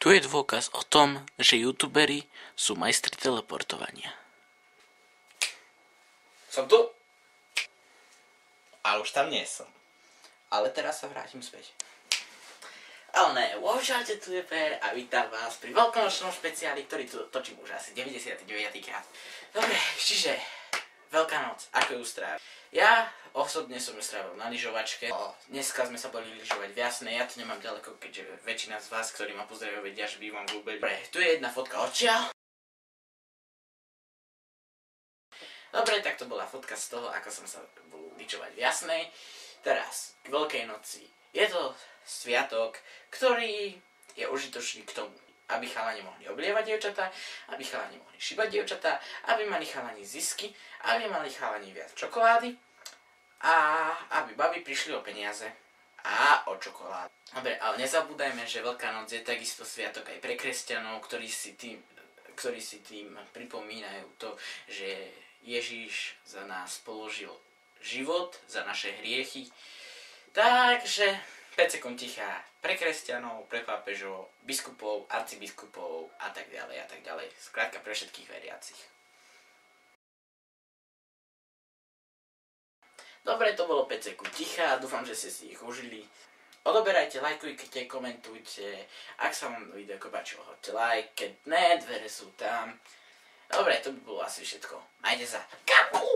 Tu je dôkaz o tom, že youtuberi sú majstri teleportovania. Som tu? A už tam nie som. Ale teraz sa vrátim späť. Ale ne, Wowžate tu je Per a vítam vás pri veľkonočnom špeciáli, ktorý tu točím už asi 99. krát. Dobre, čiže Veľká noc, ako ju strávil? Ja osobne som ju strávil na lyžovačke. Dneska sme sa boli lyžovať v Jasnej, ja to nemám ďaleko, keďže väčšina z vás, ktorí ma pozdravujú, vedia, že bývam v Ľubeli. Dobre, tu je jedna fotka odtiaľ. Dobre, tak to bola fotka z toho, ako som sa bol lyžovať v Jasnej. Teraz, k Veľkej noci. Je to sviatok, ktorý je užitočný k tomu, aby chalani mohli oblievať dievčatá, aby chalani mohli šibať dievčatá, aby mali chalani zisky, aby mali chalani viac čokolády a aby baby prišli o peniaze a o čokoládu. Dobre, ale nezabúdajme, že Veľká noc je takisto sviatok aj pre kresťanov, ktorí si tým pripomínajú to, že Ježiš za nás položil život, za naše hriechy. Takže 5 sekúnd ticha pre kresťanov, pre pápežov, biskupov, arcibiskupov a tak ďalej a tak ďalej. Skrátka pre všetkých veriacich. Dobre, to bolo 5 sekúnd ticha, dúfam, že ste si ich užili. Odoberajte, lajkujte, komentujte. Ak sa vám video páčilo, hoďte like, keď ne, dvere sú tam. Dobre, to by bolo asi všetko. Majte sa. Kapu!